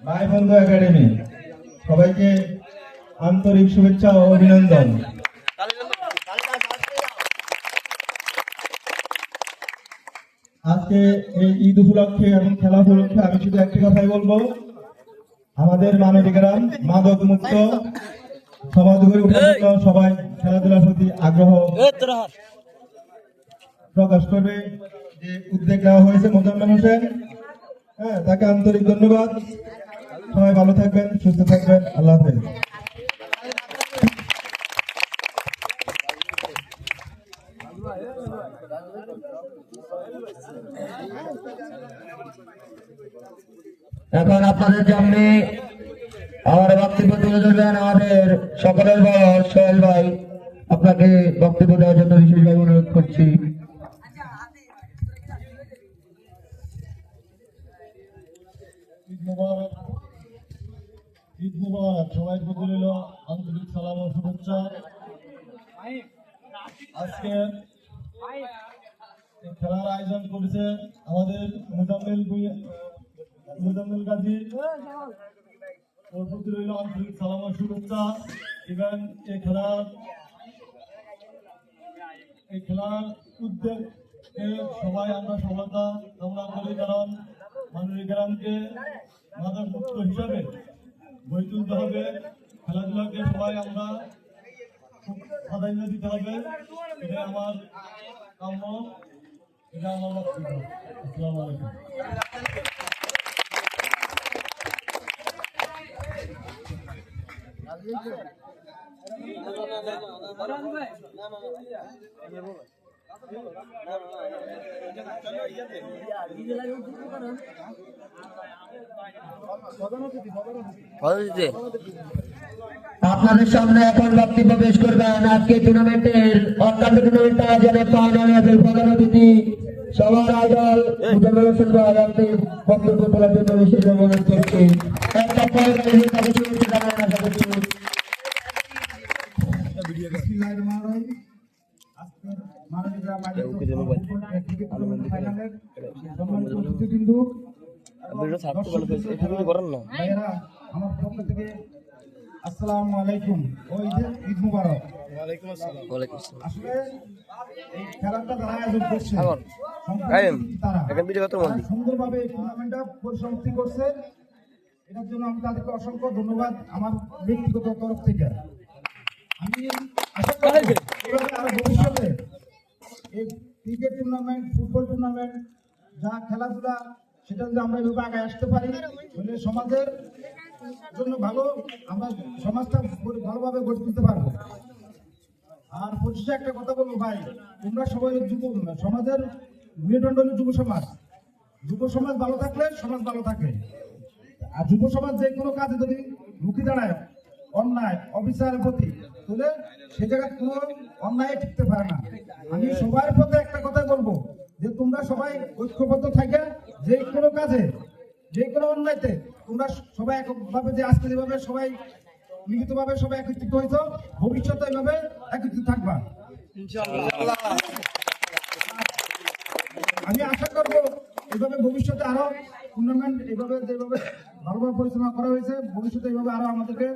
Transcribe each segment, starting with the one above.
ভাই বন্ধু একাডেমি সবাইকে আন্তরিক শুভেচ্ছা ও অভিনন্দন। আজকে এই ঈদ উপলক্ষে এবং খেলা উপলক্ষে আমি শুধু একটি কথাই বলবো, আমাদের মানবিক গ্রাম মাদক মুক্ত সমাজ গড়ে ওঠার জন্য সবাই খেলাধুলার প্রতি আগ্রহ প্রকাশ করবে। যে উদ্যোগ নেওয়া হয়েছে মোজাম্মেল হোসেন, তাকে আন্তরিক ধন্যবাদ। সবাই ভালো থাকবেন, সুস্থ থাকবেন, আল্লাহ হাফেজ। এখন আপনাদের সামনে আমার বক্তব্য তুলে ধরবেন আমাদের সকলের বড় সোহেল ভাই। আপনাকে বক্তব্য দেওয়ার জন্য বিশেষভাবে অনুরোধ করছি। ঈদ মুবারক, সবাই প্রতি রইল আন্তরিক সালাম ও শুভেচ্ছা। আজকে খেলার আয়োজন করেছে আমাদের মুজাম্মেল গাজী, ওর প্রতি রইল আন্তরিক সালাম ও শুভেচ্ছা। ইভেন এই খেলার উদ্যোগ সবাই আমরা সফলতা কামনা করি, কারণ মানবিক গ্রামকে মাদক মুক্ত হিসাবে গড়ে তুলতে হবে। খেলাধুলাকে সবাই আমরা প্রাধান্য দিতে হবে, এটা আমার কাম্য, এটা আমার বক্তব্য। আসসালামু আলাইকুম। আপনাদের সামনে এখন বক্তব্য পেশ করবেন আজকে টুর্নামেন্টের অন্যান্য টুর্নামেন্ট আয়োজনে ফাইনালের প্রধান অতিথি সবার আইডল মুজাম্মেল হোসেন ভাই। আপনি বক্তব্য তোলার জন্য বিশেষভাবে অনুরোধ করছি। আমার পক্ষ থেকে আসসালামু আলাইকুম ও ঈদ মুবারক। আসলে এই খেলাটা যারা আয়োজন করছে তারা সুন্দরভাবে এই টুর্নামেন্টটা পরিসমাপ্তি করছে, এটার জন্য আমি তাদেরকে অসংখ্য ধন্যবাদ আমার ব্যক্তিগত তরফ থেকে। আমি আশা করি আরো ভবিষ্যতে এই ক্রিকেট টুর্নামেন্ট, ফুটবল টুর্নামেন্ট, যা খেলাধুলা, সেটা যদি আমরা এভাবে আগে আসতে পারি তাহলে সমাজের জন্য ভালো, আমরা সমাজটা ভালোভাবে গড়ে তুলতে পারবো। আর পরিশেষে একটা কথা বলবো ভাই, তোমরা সবাই সমাজের মেরুদণ্ড যুব সমাজ। যুব সমাজ ভালো থাকলে সমাজ ভালো থাকে। আর যুব সমাজ যে কোনো কাজে যদি রুখে দাঁড়ায় অন্যায় অবিচারের প্রতি, তাহলে সে জায়গায় কোনো অন্যায় টিকতে পারে না। আমি সবার প্রতি একটা কথাই বলবো যে তোমরা সবাই ঐক্যবদ্ধ থাকে, যে কোনো কাজে যে কোনো অন্যায়তে তোমরা সবাই একভাবে, যে আজকে যেভাবে সবাই লিখিতভাবে সবাই একত্রিত হয়েছ, ভবিষ্যতে এইভাবে একত্রিত থাকবা ইনশাআল্লাহ। আমি আশা করবো এইভাবে ভবিষ্যতে আরো টুর্নামেন্ট এইভাবে যেভাবে ভালোভাবে পরিচালনা করা হয়েছে, ভবিষ্যতে এইভাবে আরো আমাদেরকে,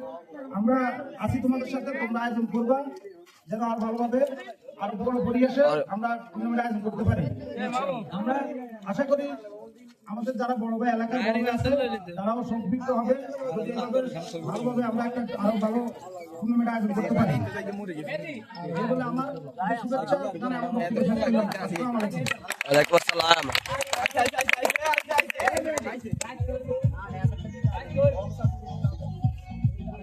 আমরা আছি তোমাদের সাথে, তোমরা আয়োজন করবা যেন আর ভালোভাবে আর বড় পরিবেশে আমরা টুর্নামেন্ট আয়োজন করতে পারি। আমরা আশা করি আমাদের যারা বড় ভাই এলাকার বড় ভাই আছে তারাও সম্পৃক্ত হবে, ভালোভাবে আমরা একটা আরো ভালো টুর্নামেন্ট আয়োজন করতে পারি। এই বলে আমার শুভেচ্ছা। আসসালামু আলাইকুম।